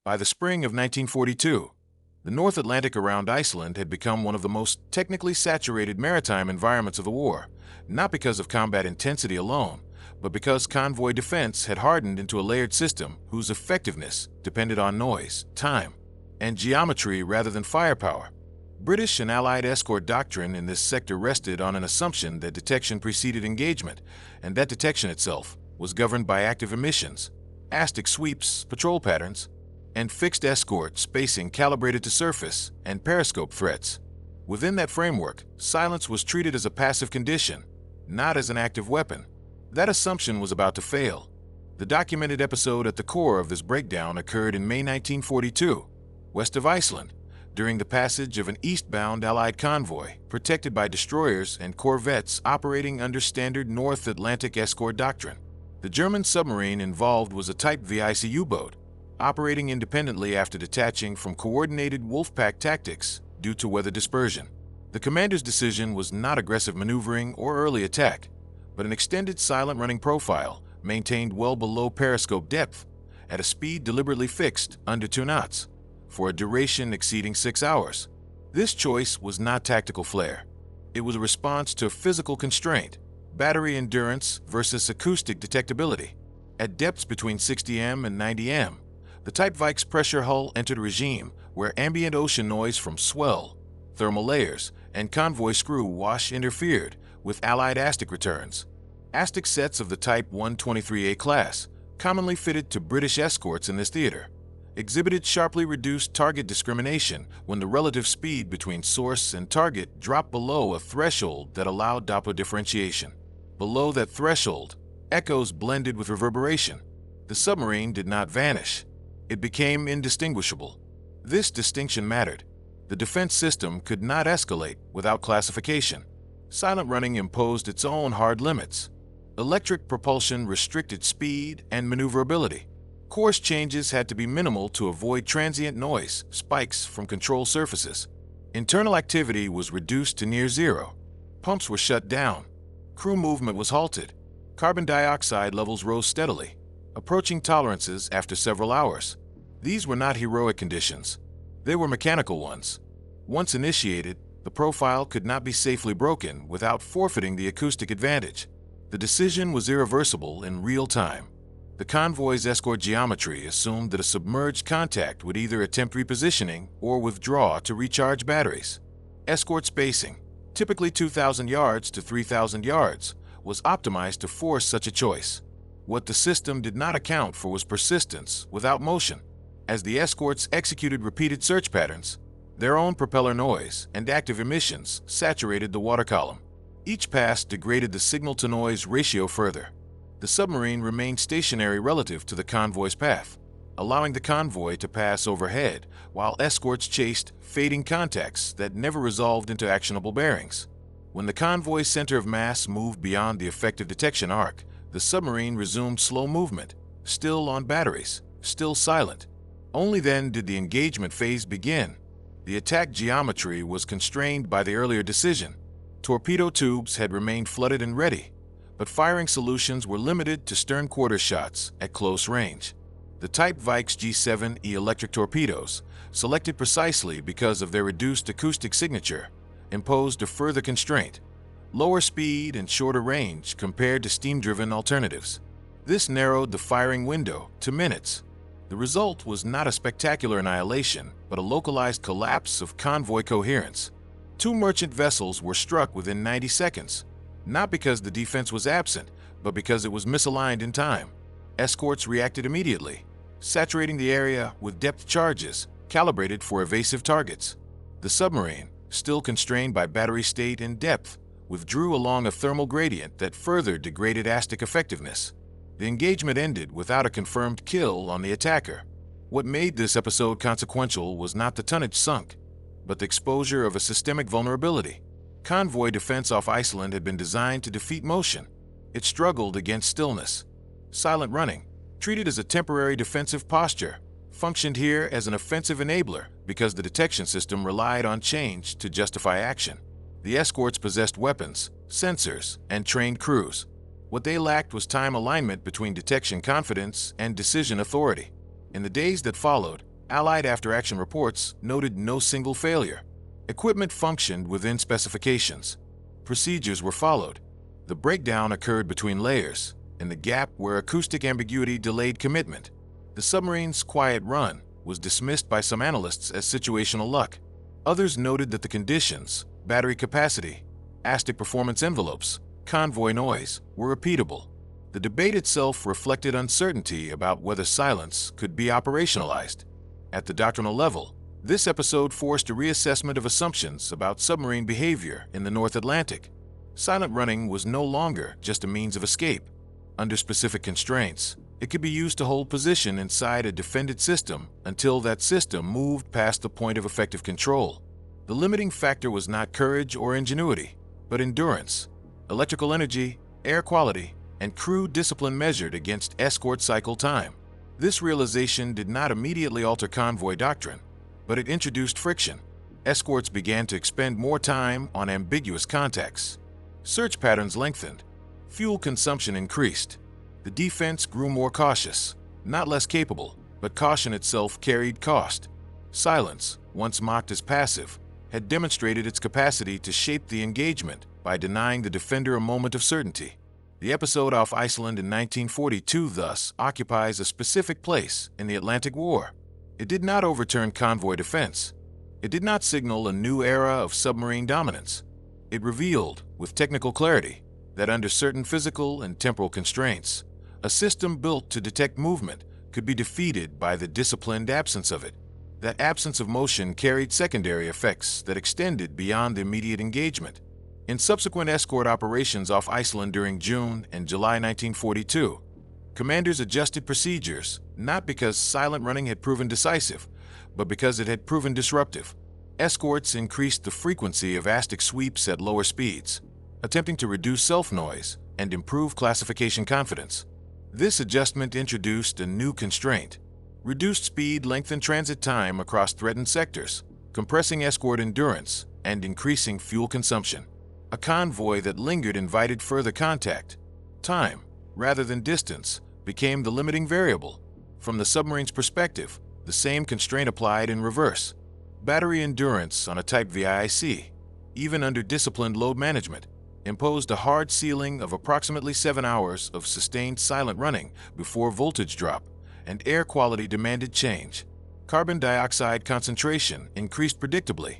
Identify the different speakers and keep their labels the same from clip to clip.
Speaker 1: By the spring of 1942, the North Atlantic around Iceland had become one of the most technically saturated maritime environments of the war, not because of combat intensity alone, but because convoy defense had hardened into a layered system whose effectiveness depended on noise, time, and geometry rather than firepower. British and Allied escort doctrine in this sector rested on an assumption that detection preceded engagement, and that detection itself was governed by active emissions, ASTIC sweeps, patrol patterns, and fixed escort spacing calibrated to surface and periscope threats. Within that framework, silence was treated as a passive condition, not as an active weapon. That assumption was about to fail. The documented episode at the core of this breakdown occurred in May 1942, west of Iceland, during the passage of an eastbound Allied convoy protected by destroyers and corvettes operating under standard North Atlantic escort doctrine. The German submarine involved was a Type V ICU boat, operating independently after detaching from coordinated wolfpack tactics due to weather dispersion. The commander's decision was not aggressive maneuvering or early attack, but an extended silent running profile maintained well below periscope depth at a speed deliberately fixed under 2 knots for a duration exceeding 6 hours. This choice was not tactical flair. It was a response to physical constraint, battery endurance versus acoustic detectability. At depths between 60 m and 90 m, the Type Vike's pressure hull entered a regime where ambient ocean noise from swell, thermal layers, and convoy screw wash interfered with Allied ASTIC returns. ASTIC sets of the Type 123A class, commonly fitted to British escorts in this theater, exhibited sharply reduced target discrimination when the relative speed between source and target dropped below a threshold that allowed Doppler differentiation. Below that threshold, echoes blended with reverberation. The submarine did not vanish. It became indistinguishable. This distinction mattered. The defense system could not escalate without classification. Silent running imposed its own hard limits. Electric propulsion restricted speed and maneuverability. Course changes had to be minimal to avoid transient noise spikes from control surfaces. Internal activity was reduced to near zero. Pumps were shut down. Crew movement was halted. Carbon dioxide levels rose steadily, approaching tolerances after several hours. These were not heroic conditions. They were mechanical ones. Once initiated, the profile could not be safely broken without forfeiting the acoustic advantage. The decision was irreversible in real time. The convoy's escort geometry assumed that a submerged contact would either attempt repositioning or withdraw to recharge batteries. Escort spacing, typically 2,000 yards to 3,000 yards, was optimized to force such a choice. What the system did not account for was persistence without motion. As the escorts executed repeated search patterns, their own propeller noise and active emissions saturated the water column. Each pass degraded the signal-to-noise ratio further. The submarine remained stationary relative to the convoy's path, allowing the convoy to pass overhead while escorts chased fading contacts that never resolved into actionable bearings. When the convoy's center of mass moved beyond the effective detection arc, the submarine resumed slow movement, still on batteries, still silent. Only then did the engagement phase begin. The attack geometry was constrained by the earlier decision. Torpedo tubes had remained flooded and ready, but firing solutions were limited to stern quarter shots at close range. The Type Vike's G7E electric torpedoes, selected precisely because of their reduced acoustic signature, imposed a further constraint: lower speed and shorter range compared to steam-driven alternatives. This narrowed the firing window to minutes. The result was not a spectacular annihilation, but a localized collapse of convoy coherence. 2 merchant vessels were struck within 90 seconds, not because the defense was absent, but because it was misaligned in time. Escorts reacted immediately, saturating the area with depth charges calibrated for evasive targets. The submarine, still constrained by battery state and depth, withdrew along a thermal gradient that further degraded ASTIC effectiveness. The engagement ended without a confirmed kill on the attacker. What made this episode consequential was not the tonnage sunk, but the exposure of a systemic vulnerability. Convoy defense off Iceland had been designed to defeat motion. It struggled against stillness. Silent running, treated as a temporary defensive posture, functioned here as an offensive enabler because the detection system relied on change to justify action. The escorts possessed weapons, sensors, and trained crews. What they lacked was time alignment between detection confidence and decision authority. In the days that followed, Allied after-action reports noted no single failure. Equipment functioned within specifications. Procedures were followed. The breakdown occurred between layers, and the gap where acoustic ambiguity delayed commitment. The submarine's quiet run was dismissed by some analysts as situational luck. Others noted that the conditions, battery capacity, ASTIC performance envelopes, convoy noise, were repeatable. The debate itself reflected uncertainty about whether silence could be operationalized. At the doctrinal level, this episode forced a reassessment of assumptions about submarine behavior in the North Atlantic. Silent running was no longer just a means of escape. Under specific constraints, it could be used to hold position inside a defended system until that system moved past the point of effective control. The limiting factor was not courage or ingenuity, but endurance, electrical energy, air quality, and crew discipline measured against escort cycle time. This realization did not immediately alter convoy doctrine, but it introduced friction. Escorts began to expend more time on ambiguous contacts. Search patterns lengthened. Fuel consumption increased. The defense grew more cautious, not less capable, but caution itself carried cost. Silence, once mocked as passive, had demonstrated its capacity to shape the engagement by denying the defender a moment of certainty. The episode off Iceland in 1942 thus occupies a specific place in the Atlantic War. It did not overturn convoy defense. It did not signal a new era of submarine dominance. It revealed, with technical clarity, that under certain physical and temporal constraints, a system built to detect movement could be defeated by the disciplined absence of it. That absence of motion carried secondary effects that extended beyond the immediate engagement. In subsequent escort operations off Iceland during June and July 1942, commanders adjusted procedures not because silent running had proven decisive, but because it had proven disruptive. Escorts increased the frequency of ASTIC sweeps at lower speeds, attempting to reduce self-noise and improve classification confidence. This adjustment introduced a new constraint. Reduced speed lengthened transit time across threatened sectors, compressing escort endurance and increasing fuel consumption. A convoy that lingered invited further contact. Time, rather than distance, became the limiting variable. From the submarine's perspective, the same constraint applied in reverse. Battery endurance on a Type VIIC, even under disciplined load management, imposed a hard ceiling of approximately 7 hours of sustained silent running before voltage drop, and air quality demanded change. Carbon dioxide concentration increased predictably,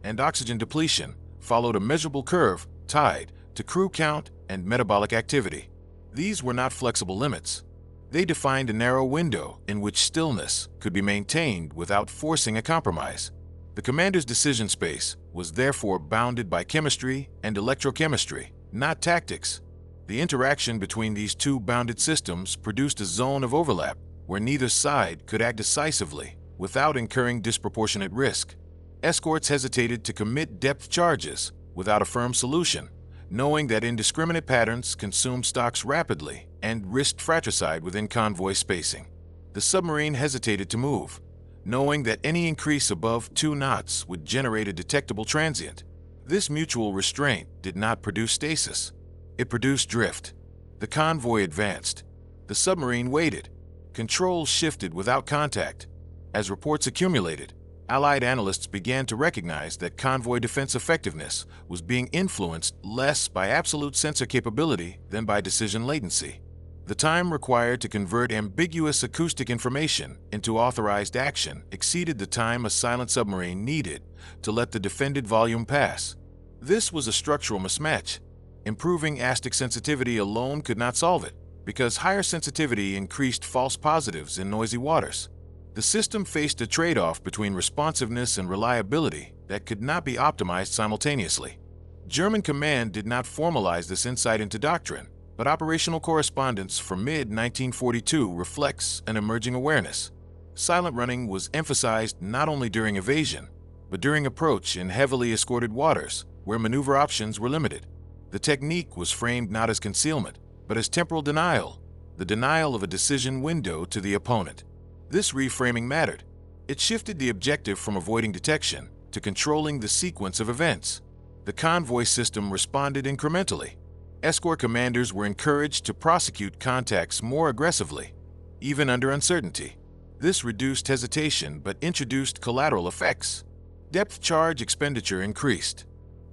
Speaker 1: and oxygen depletion followed a measurable curve tied to crew count and metabolic activity. These were not flexible limits. They defined a narrow window in which stillness could be maintained without forcing a compromise. The commander's decision space was therefore bounded by chemistry and electrochemistry, not tactics. The interaction between these two bounded systems produced a zone of overlap where neither side could act decisively without incurring disproportionate risk. Escorts hesitated to commit depth charges without a firm solution, knowing that indiscriminate patterns consumed stocks rapidly and risked fratricide within convoy spacing. The submarine hesitated to move, knowing that any increase above 2 knots would generate a detectable transient. This mutual restraint did not produce stasis. It produced drift. The convoy advanced. The submarine waited. Control shifted without contact. As reports accumulated, Allied analysts began to recognize that convoy defense effectiveness was being influenced less by absolute sensor capability than by decision latency. The time required to convert ambiguous acoustic information into authorized action exceeded the time a silent submarine needed to let the defended volume pass. This was a structural mismatch. Improving ASTIC sensitivity alone could not solve it, because higher sensitivity increased false positives in noisy waters. The system faced a trade-off between responsiveness and reliability that could not be optimized simultaneously. German command did not formalize this insight into doctrine, but operational correspondence from mid-1942 reflects an emerging awareness. Silent running was emphasized not only during evasion, but during approach in heavily escorted waters, where maneuver options were limited. The technique was framed not as concealment, but as temporal denial, the denial of a decision window to the opponent. This reframing mattered. It shifted the objective from avoiding detection to controlling the sequence of events. The convoy system responded incrementally. Escort commanders were encouraged to prosecute contacts more aggressively, even under uncertainty. This reduced hesitation but introduced collateral effects. Depth charge expenditure increased.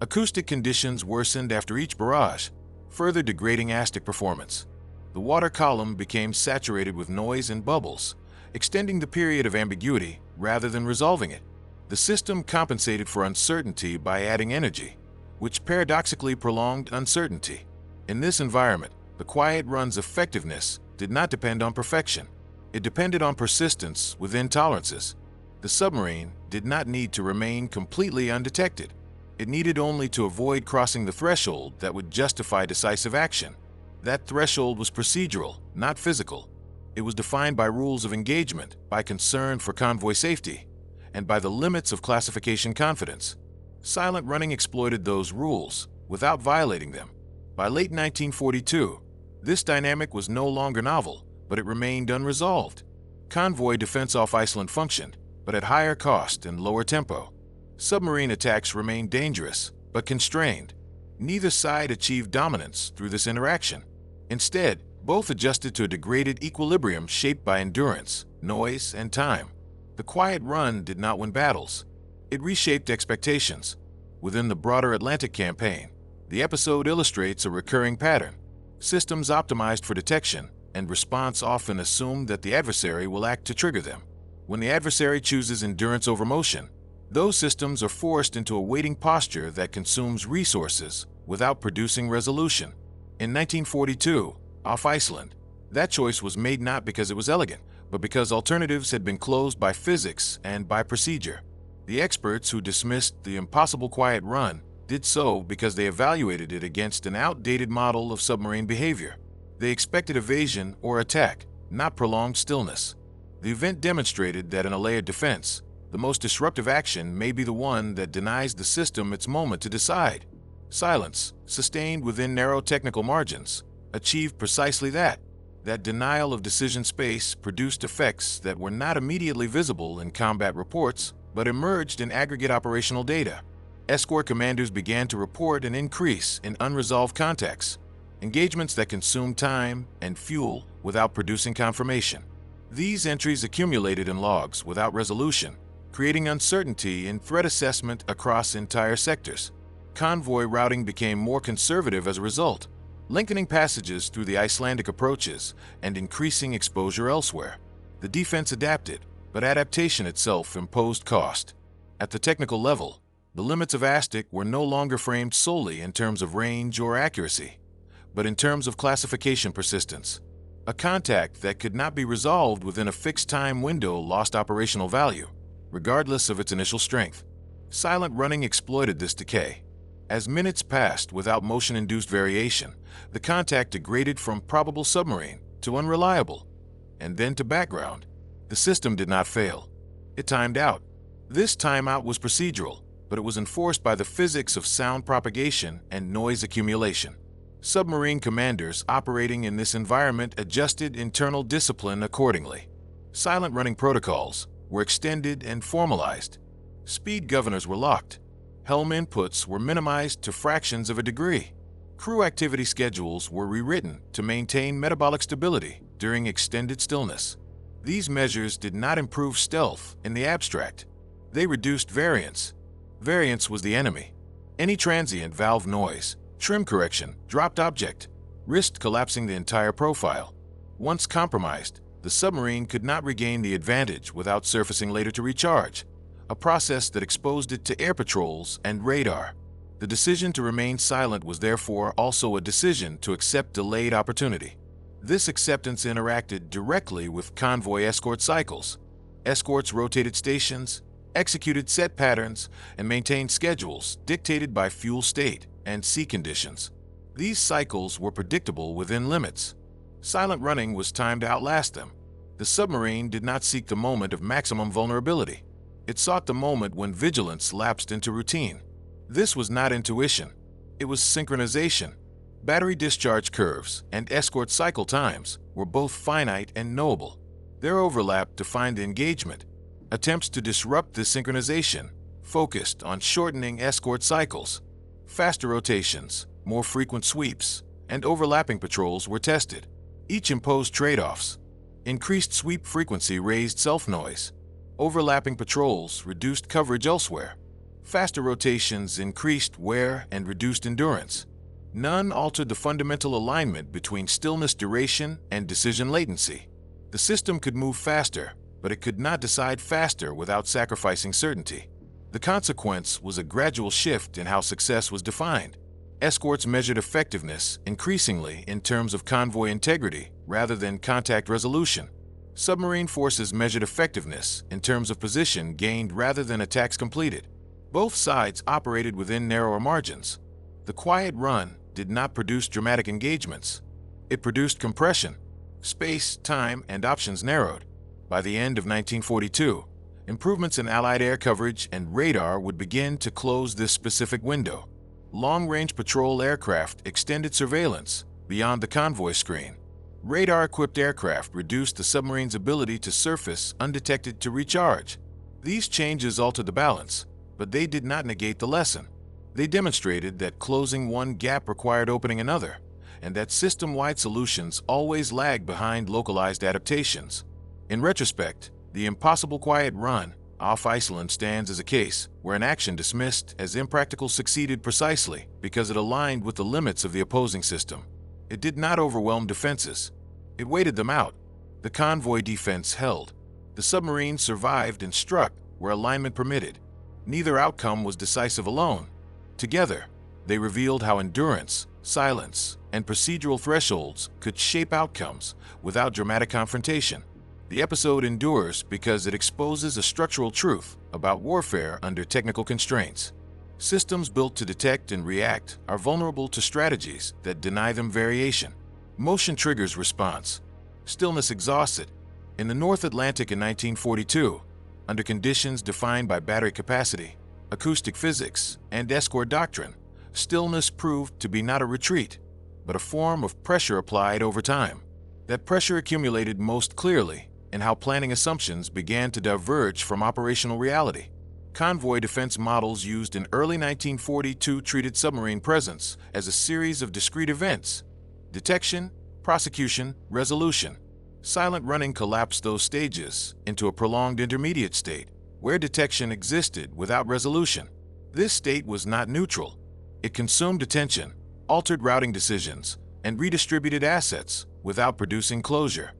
Speaker 1: Acoustic conditions worsened after each barrage, further degrading ASTIC performance. The water column became saturated with noise and bubbles, extending the period of ambiguity rather than resolving it. The system compensated for uncertainty by adding energy, which paradoxically prolonged uncertainty. In this environment, the quiet run's effectiveness did not depend on perfection. It depended on persistence within tolerances. The submarine did not need to remain completely undetected. It needed only to avoid crossing the threshold that would justify decisive action. That threshold was procedural, not physical. It was defined by rules of engagement, by concern for convoy safety, and by the limits of classification confidence. Silent running exploited those rules without violating them. By late 1942, this dynamic was no longer novel, but it remained unresolved. Convoy defense off Iceland functioned, but at higher cost and lower tempo. Submarine attacks remained dangerous, but constrained. Neither side achieved dominance through this interaction. Instead, both adjusted to a degraded equilibrium shaped by endurance, noise, and time. The quiet run did not win battles. It reshaped expectations. Within the broader Atlantic campaign, the episode illustrates a recurring pattern. Systems optimized for detection and response often assume that the adversary will act to trigger them. When the adversary chooses endurance over motion, those systems are forced into a waiting posture that consumes resources without producing resolution. In 1942, off Iceland, that choice was made not because it was elegant, but because alternatives had been closed by physics and by procedure. The experts who dismissed the impossible quiet run did so because they evaluated it against an outdated model of submarine behavior. They expected evasion or attack, not prolonged stillness. The event demonstrated that in a layered defense, the most disruptive action may be the one that denies the system its moment to decide. Silence, sustained within narrow technical margins, achieved precisely that. That denial of decision space produced effects that were not immediately visible in combat reports, but emerged in aggregate operational data. Escort commanders began to report an increase in unresolved contacts, engagements that consumed time and fuel without producing confirmation. These entries accumulated in logs without resolution, creating uncertainty in threat assessment across entire sectors. Convoy routing became more conservative as a result, lengthening passages through the Icelandic approaches and increasing exposure elsewhere. The defense adapted, but adaptation itself imposed cost. At the technical level, the limits of ASTIC were no longer framed solely in terms of range or accuracy, but in terms of classification persistence. A contact that could not be resolved within a fixed time window lost operational value, regardless of its initial strength. Silent running exploited this decay. As minutes passed without motion-induced variation, the contact degraded from probable submarine to unreliable, and then to background. The system did not fail. It timed out. This timeout was procedural, but it was enforced by the physics of sound propagation and noise accumulation. Submarine commanders operating in this environment adjusted internal discipline accordingly. Silent running protocols were extended and formalized. Speed governors were locked. Helm inputs were minimized to fractions of a degree. Crew activity schedules were rewritten to maintain metabolic stability during extended stillness. These measures did not improve stealth in the abstract. They reduced variance. Variance was the enemy. Any transient valve noise, trim correction, dropped object, risked collapsing the entire profile. Once compromised, the submarine could not regain the advantage without surfacing later to recharge, a process that exposed it to air patrols and radar. The decision to remain silent was therefore also a decision to accept delayed opportunity. This acceptance interacted directly with convoy escort cycles. Escorts rotated stations, executed set patterns, and maintained schedules dictated by fuel state and sea conditions. These cycles were predictable within limits. Silent running was timed to outlast them. The submarine did not seek the moment of maximum vulnerability. It sought the moment when vigilance lapsed into routine. This was not intuition. It was synchronization. Battery discharge curves and escort cycle times were both finite and knowable. Their overlap defined the engagement. Attempts to disrupt this synchronization focused on shortening escort cycles. Faster rotations, more frequent sweeps, and overlapping patrols were tested. Each imposed trade-offs. Increased sweep frequency raised self-noise. Overlapping patrols reduced coverage elsewhere. Faster rotations increased wear and reduced endurance. None altered the fundamental alignment between stillness duration and decision latency. The system could move faster, but it could not decide faster without sacrificing certainty. The consequence was a gradual shift in how success was defined. Escorts measured effectiveness increasingly in terms of convoy integrity rather than contact resolution. Submarine forces measured effectiveness in terms of position gained rather than attacks completed. Both sides operated within narrower margins. The quiet run did not produce dramatic engagements. It produced compression. Space, time, and options narrowed. By the end of 1942, improvements in Allied air coverage and radar would begin to close this specific window. Long-range patrol aircraft extended surveillance beyond the convoy screen. Radar-equipped aircraft reduced the submarine's ability to surface undetected to recharge. These changes altered the balance, but they did not negate the lesson. They demonstrated that closing one gap required opening another, and that system-wide solutions always lag behind localized adaptations. In retrospect, the impossible quiet run off Iceland stands as a case where an action dismissed as impractical succeeded precisely because it aligned with the limits of the opposing system. It did not overwhelm defenses. It waited them out. The convoy defense held. The submarine survived and struck where alignment permitted. Neither outcome was decisive alone. Together, they revealed how endurance, silence, and procedural thresholds could shape outcomes without dramatic confrontation. The episode endures because it exposes a structural truth about warfare under technical constraints. Systems built to detect and react are vulnerable to strategies that deny them variation. Motion triggers response. Stillness exhausts it. In the North Atlantic in 1942, under conditions defined by battery capacity, acoustic physics, and escort doctrine, stillness proved to be not a retreat, but a form of pressure applied over time. That pressure accumulated most clearly in how planning assumptions began to diverge from operational reality. Convoy defense models used in early 1942 treated submarine presence as a series of discrete events: detection, prosecution, resolution. Silent running collapsed those stages into a prolonged intermediate state, where detection existed without resolution. This state was not neutral. It consumed attention, altered routing decisions, and redistributed assets without producing closure.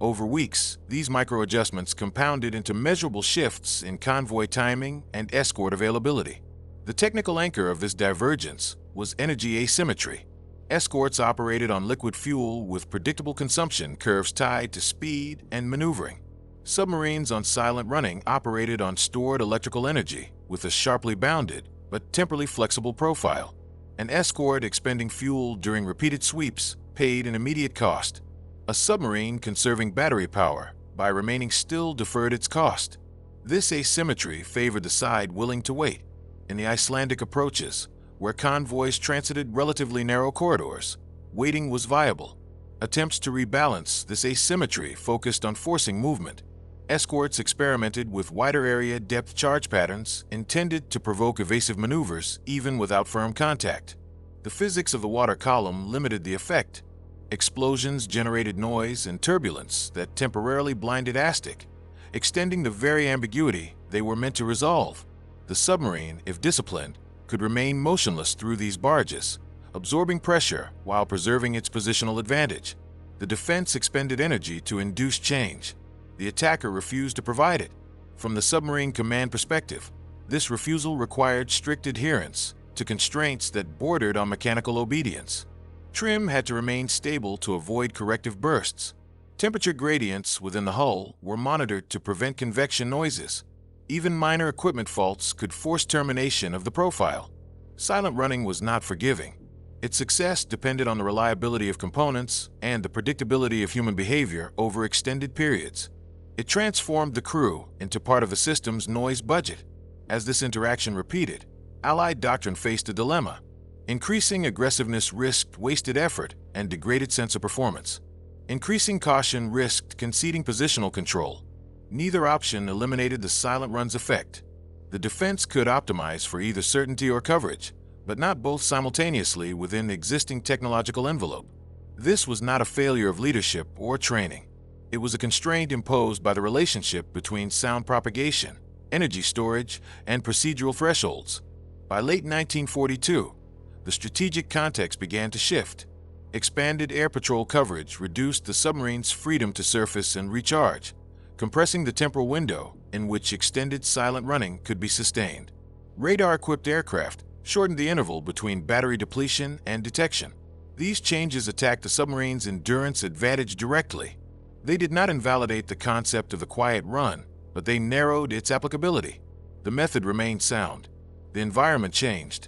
Speaker 1: Over weeks, these micro-adjustments compounded into measurable shifts in convoy timing and escort availability. The technical anchor of this divergence was energy asymmetry. Escorts operated on liquid fuel with predictable consumption curves tied to speed and maneuvering. Submarines on silent running operated on stored electrical energy with a sharply bounded but temporally flexible profile. An escort expending fuel during repeated sweeps paid an immediate cost. A submarine conserving battery power by remaining still deferred its cost. This asymmetry favored the side willing to wait. In the Icelandic approaches, where convoys transited relatively narrow corridors, waiting was viable. Attempts to rebalance this asymmetry focused on forcing movement. Escorts experimented with wider area depth charge patterns intended to provoke evasive maneuvers even without firm contact. The physics of the water column limited the effect. Explosions generated noise and turbulence that temporarily blinded ASTIC, extending the very ambiguity they were meant to resolve. The submarine, if disciplined, could remain motionless through these barges, absorbing pressure while preserving its positional advantage. The defense expended energy to induce change. The attacker refused to provide it. From the submarine command perspective, this refusal required strict adherence to constraints that bordered on mechanical obedience. Trim had to remain stable to avoid corrective bursts. Temperature gradients within the hull were monitored to prevent convection noises. Even minor equipment faults could force termination of the profile. Silent running was not forgiving. Its success depended on the reliability of components and the predictability of human behavior over extended periods. It transformed the crew into part of the system's noise budget. As this interaction repeated, Allied doctrine faced a dilemma. Increasing aggressiveness risked wasted effort and degraded sense of performance. Increasing caution risked conceding positional control. Neither option eliminated the silent run's effect. The defense could optimize for either certainty or coverage, but not both simultaneously within the existing technological envelope. This was not a failure of leadership or training. It was a constraint imposed by the relationship between sound propagation, energy storage, and procedural thresholds. By late 1942, the strategic context began to shift. Expanded air patrol coverage reduced the submarine's freedom to surface and recharge, compressing the temporal window in which extended silent running could be sustained. Radar-equipped aircraft shortened the interval between battery depletion and detection. These changes attacked the submarine's endurance advantage directly. They did not invalidate the concept of the quiet run, but they narrowed its applicability. The method remained sound. The environment changed.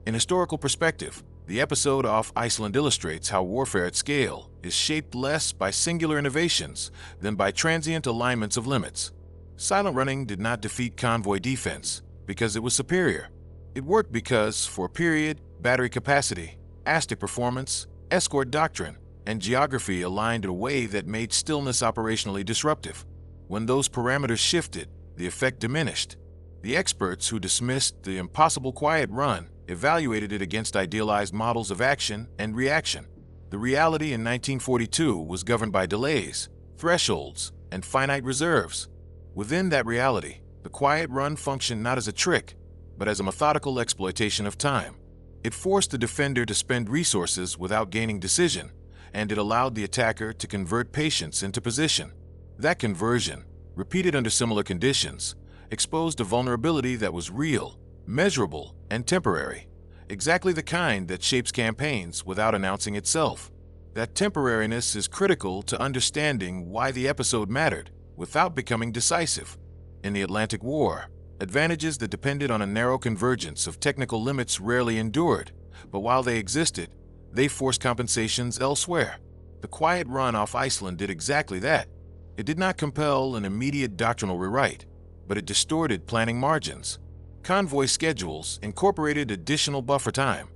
Speaker 1: In historical perspective, the episode off Iceland illustrates how warfare at scale is shaped less by singular innovations than by transient alignments of limits. Silent running did not defeat convoy defense because it was superior. It worked because, for a period, battery capacity, ASTIC performance, escort doctrine, and geography aligned in a way that made stillness operationally disruptive. When those parameters shifted, the effect diminished. The experts who dismissed the impossible quiet run evaluated it against idealized models of action and reaction. The reality in 1942 was governed by delays, thresholds, and finite reserves. Within that reality, the quiet run functioned not as a trick, but as a methodical exploitation of time. It forced the defender to spend resources without gaining decision, and it allowed the attacker to convert patience into position. That conversion, repeated under similar conditions, exposed a vulnerability that was real, measurable, and temporary, exactly the kind that shapes campaigns without announcing itself. That temporariness is critical to understanding why the episode mattered without becoming decisive. In the Atlantic War, advantages that depended on a narrow convergence of technical limits rarely endured, but while they existed, they forced compensations elsewhere. The quiet run off Iceland did exactly that. It did not compel an immediate doctrinal rewrite, but it distorted planning margins. Convoy schedules incorporated additional buffer time.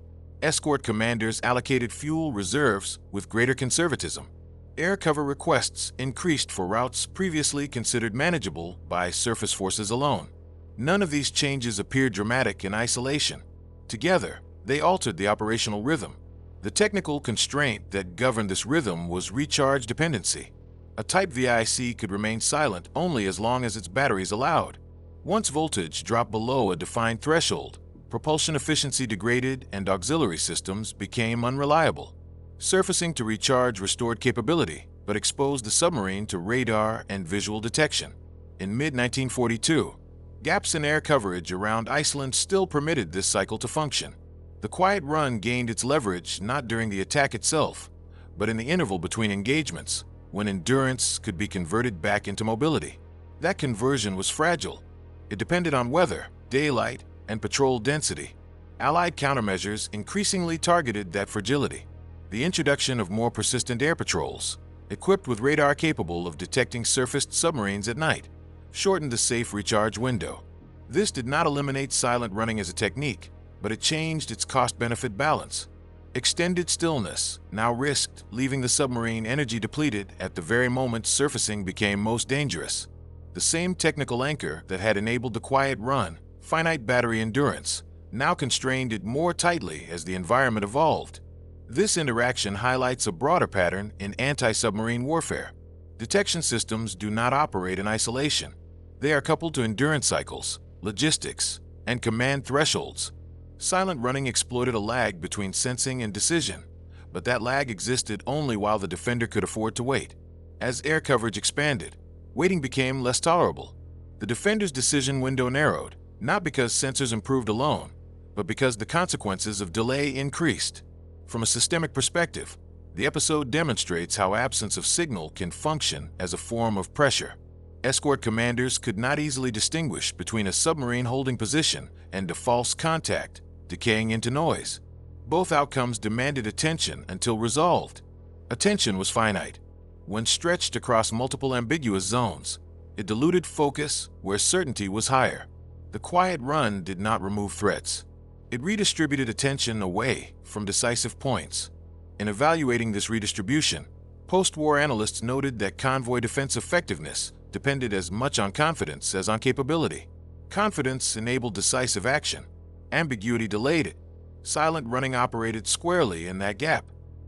Speaker 1: Escort commanders allocated fuel reserves with greater conservatism. Air cover requests increased for routes previously considered manageable by surface forces alone. None of these changes appeared dramatic in isolation. Together, they altered the operational rhythm. The technical constraint that governed this rhythm was recharge dependency. A Type VIC could remain silent only as long as its batteries allowed. Once voltage dropped below a defined threshold, propulsion efficiency degraded and auxiliary systems became unreliable. Surfacing to recharge restored capability, but exposed the submarine to radar and visual detection. In mid-1942, gaps in air coverage around Iceland still permitted this cycle to function. The quiet run gained its leverage not during the attack itself, but in the interval between engagements, when endurance could be converted back into mobility. That conversion was fragile. It depended on weather, daylight, and patrol density. Allied countermeasures increasingly targeted that fragility. The introduction of more persistent air patrols, equipped with radar capable of detecting surfaced submarines at night, shortened the safe recharge window. This did not eliminate silent running as a technique, but it changed its cost-benefit balance. Extended stillness now risked leaving the submarine energy depleted at the very moment surfacing became most dangerous. The same technical anchor that had enabled the quiet run, finite battery endurance, now constrained it more tightly as the environment evolved. This interaction highlights a broader pattern in anti-submarine warfare. Detection systems do not operate in isolation. They are coupled to endurance cycles, logistics, and command thresholds. Silent running exploited a lag between sensing and decision, but that lag existed only while the defender could afford to wait. As air coverage expanded, waiting became less tolerable. The defender's decision window narrowed, not because sensors improved alone, but because the consequences of delay increased. From a systemic perspective, the episode demonstrates how absence of signal can function as a form of pressure. Escort commanders could not easily distinguish between a submarine holding position and a false contact, decaying into noise. Both outcomes demanded attention until resolved. Attention was finite. When stretched across multiple ambiguous zones, it diluted focus where certainty was higher. The quiet run did not remove threats. It redistributed attention away from decisive points. In evaluating this redistribution, post-war analysts noted that convoy defense effectiveness depended as much on confidence as on capability. Confidence enabled decisive action. Ambiguity delayed it. Silent running operated squarely in that gap.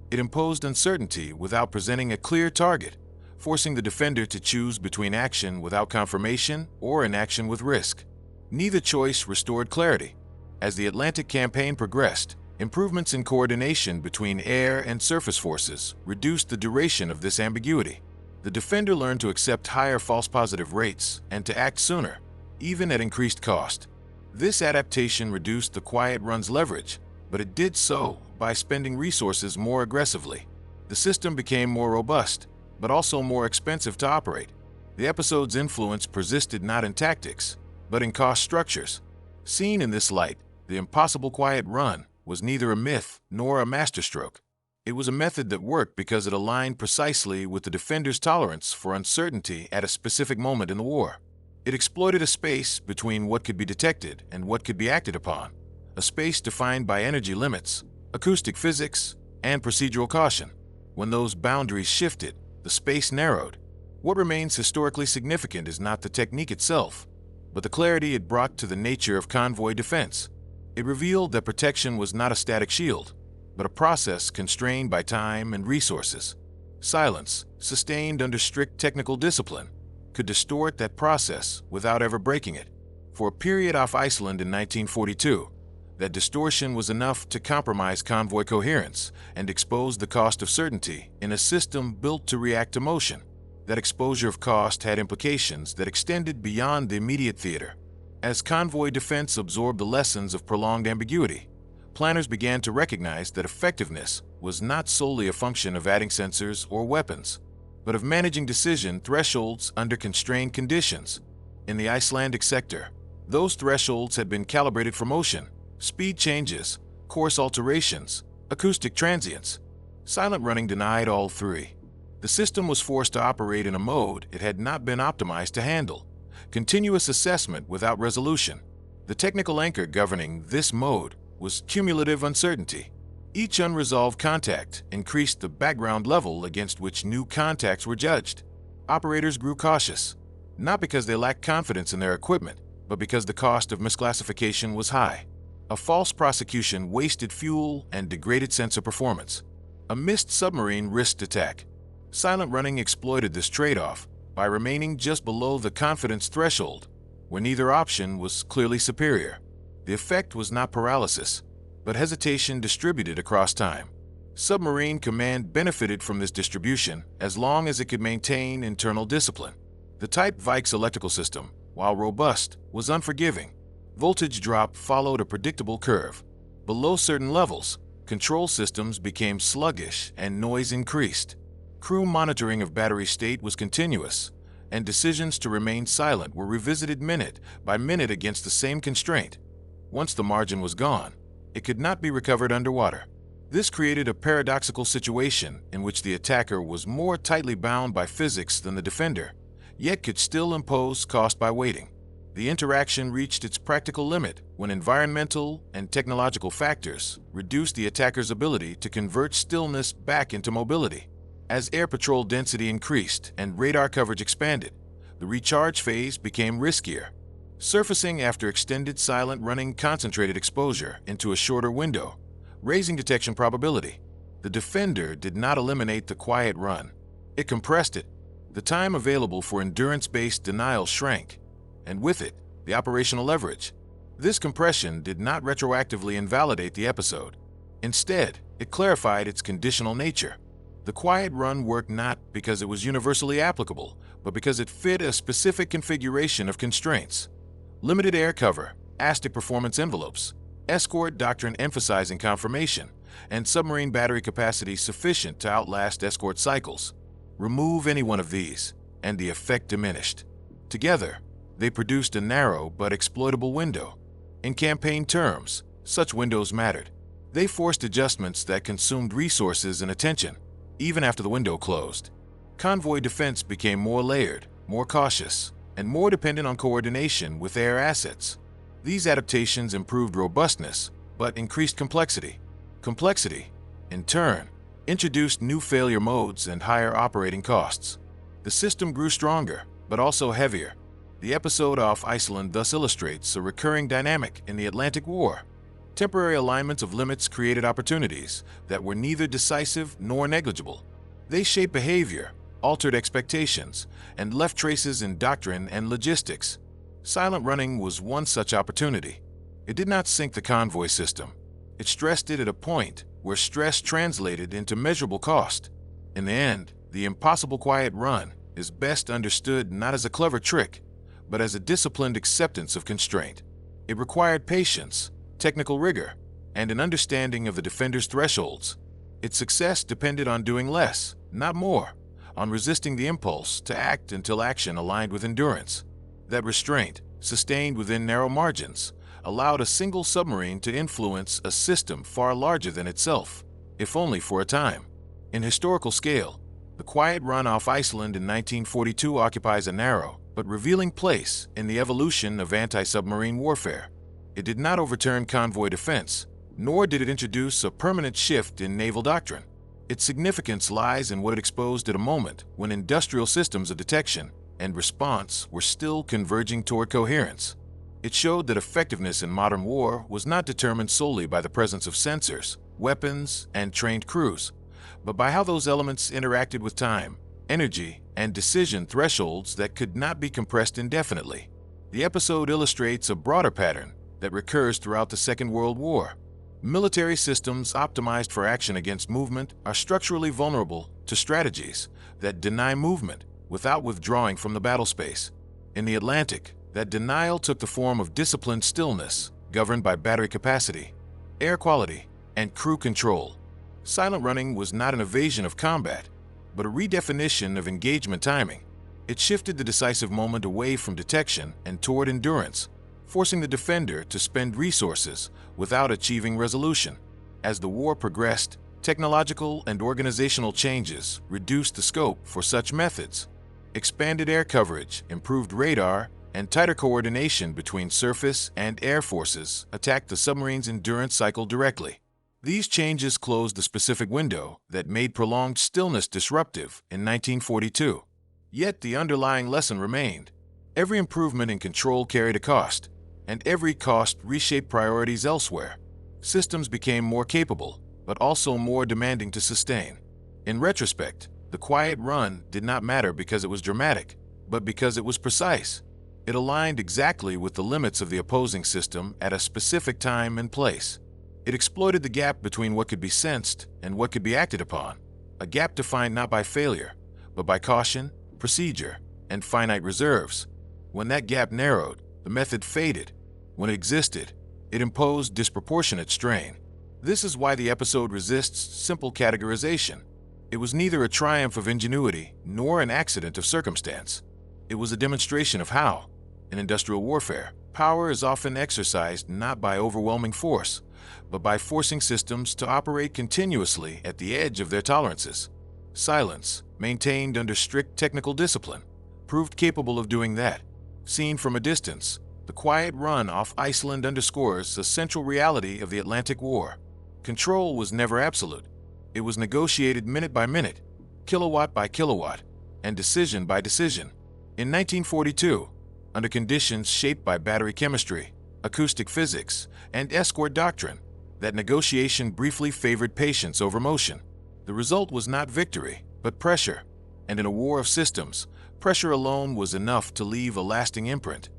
Speaker 1: It imposed uncertainty without presenting a clear target, forcing the defender to choose between action without confirmation or inaction with risk. Neither choice restored clarity. As the Atlantic campaign progressed, improvements in coordination between air and surface forces reduced the duration of this ambiguity. The defender learned to accept higher false positive rates and to act sooner, even at increased cost. This adaptation reduced the quiet run's leverage, but it did so by spending resources more aggressively. The system became more robust, but also more expensive to operate. The episode's influence persisted not in tactics, but in cost structures. Seen in this light, the impossible quiet run was neither a myth nor a masterstroke. It was a method that worked because it aligned precisely with the defender's tolerance for uncertainty at a specific moment in the war. It exploited a space between what could be detected and what could be acted upon, a space defined by energy limits, acoustic physics, and procedural caution. When those boundaries shifted, the space narrowed. What remains historically significant is not the technique itself, but the clarity it brought to the nature of convoy defense. It revealed that protection was not a static shield, but a process constrained by time and resources. Silence, sustained under strict technical discipline, could distort that process without ever breaking it. For a period off Iceland in 1942, that distortion was enough to compromise convoy coherence and expose the cost of certainty in a system built to react to motion. That exposure of cost had implications that extended beyond the immediate theater. As convoy defense absorbed the lessons of prolonged ambiguity, planners began to recognize that effectiveness was not solely a function of adding sensors or weapons, but of managing decision thresholds under constrained conditions. In the Icelandic sector, those thresholds had been calibrated for motion, speed changes, course alterations, acoustic transients. Silent running denied all three. The system was forced to operate in a mode it had not been optimized to handle, continuous assessment without resolution. The technical anchor governing this mode was cumulative uncertainty. Each unresolved contact increased the background level against which new contacts were judged. Operators grew cautious, not because they lacked confidence in their equipment, but because the cost of misclassification was high. A false prosecution wasted fuel and degraded sensor performance. A missed submarine risked attack. Silent running exploited this trade-off by remaining just below the confidence threshold, where neither option was clearly superior. The effect was not paralysis, but hesitation distributed across time. Submarine command benefited from this distribution as long as it could maintain internal discipline. The Type Vikes electrical system, while robust, was unforgiving. Voltage drop followed a predictable curve. Below certain levels, control systems became sluggish and noise increased. Crew monitoring of battery state was continuous, and decisions to remain silent were revisited minute by minute against the same constraint. Once the margin was gone, it could not be recovered underwater. This created a paradoxical situation in which the attacker was more tightly bound by physics than the defender, yet could still impose cost by waiting. The interaction reached its practical limit when environmental and technological factors reduced the attacker's ability to convert stillness back into mobility. As air patrol density increased and radar coverage expanded, the recharge phase became riskier. Surfacing after extended silent running concentrated exposure into a shorter window, raising detection probability. The defender did not eliminate the quiet run. It compressed it. The time available for endurance-based denial shrank, and with it, the operational leverage. This compression did not retroactively invalidate the episode. Instead, it clarified its conditional nature. The quiet run worked not because it was universally applicable, but because it fit a specific configuration of constraints. Limited air cover, ASTIC performance envelopes, escort doctrine emphasizing confirmation, and submarine battery capacity sufficient to outlast escort cycles. Remove any one of these, and the effect diminished. Together, they produced a narrow but exploitable window. In campaign terms, such windows mattered. They forced adjustments that consumed resources and attention, even after the window closed. Convoy defense became more layered, more cautious, and more dependent on coordination with air assets. These adaptations improved robustness, but increased complexity. Complexity, in turn, introduced new failure modes and higher operating costs. The system grew stronger, but also heavier. The episode off Iceland thus illustrates a recurring dynamic in the Atlantic War. Temporary alignments of limits created opportunities that were neither decisive nor negligible. They shape behavior, altered expectations, and left traces in doctrine and logistics. Silent running was one such opportunity. It did not sink the convoy system. It stressed it at a point where stress translated into measurable cost. In the end, the impossible quiet run is best understood not as a clever trick, but as a disciplined acceptance of constraint. It required patience, technical rigor, and an understanding of the defender's thresholds. Its success depended on doing less, not more, on resisting the impulse to act until action aligned with endurance. That restraint, sustained within narrow margins, allowed a single submarine to influence a system far larger than itself, if only for a time. In historical scale, the quiet run off Iceland in 1942 occupies a narrow but revealing place in the evolution of anti-submarine warfare. It did not overturn convoy defense, nor did it introduce a permanent shift in naval doctrine. Its significance lies in what it exposed at a moment when industrial systems of detection and response were still converging toward coherence. It showed that effectiveness in modern war was not determined solely by the presence of sensors, weapons, and trained crews, but by how those elements interacted with time, energy, and decision thresholds that could not be compressed indefinitely. The episode illustrates a broader pattern that recurs throughout the Second World War. Military systems optimized for action against movement are structurally vulnerable to strategies that deny movement without withdrawing from the battle space. In the Atlantic, that denial took the form of disciplined stillness, governed by battery capacity, air quality, and crew control. Silent running was not an evasion of combat, but a redefinition of engagement timing. It shifted the decisive moment away from detection and toward endurance, forcing the defender to spend resources without achieving resolution. As the war progressed, technological and organizational changes reduced the scope for such methods. Expanded air coverage, improved radar, and tighter coordination between surface and air forces attacked the submarine's endurance cycle directly. These changes closed the specific window that made prolonged stillness disruptive in 1942. Yet the underlying lesson remained. Every improvement in control carried a cost, and every cost reshaped priorities elsewhere. Systems became more capable, but also more demanding to sustain. In retrospect, the quiet run did not matter because it was dramatic, but because it was precise. It aligned exactly with the limits of the opposing system at a specific time and place. It exploited the gap between what could be sensed and what could be acted upon, a gap defined not by failure, but by caution, procedure, and finite reserves. When that gap narrowed, the method faded. When it existed, it imposed disproportionate strain. This is why the episode resists simple categorization. It was neither a triumph of ingenuity nor an accident of circumstance. It was a demonstration of how, in industrial warfare, power is often exercised not by overwhelming force, but by forcing systems to operate continuously at the edge of their tolerances. Silence, maintained under strict technical discipline, proved capable of doing that. Seen from a distance, the quiet run off Iceland underscores the central reality of the Atlantic War. Control was never absolute. It was negotiated minute by minute, kilowatt by kilowatt, and decision by decision. In 1942, under conditions shaped by battery chemistry, acoustic physics, and escort doctrine, that negotiation briefly favored patience over motion. The result was not victory, but pressure. And in a war of systems, pressure alone was enough to leave a lasting imprint.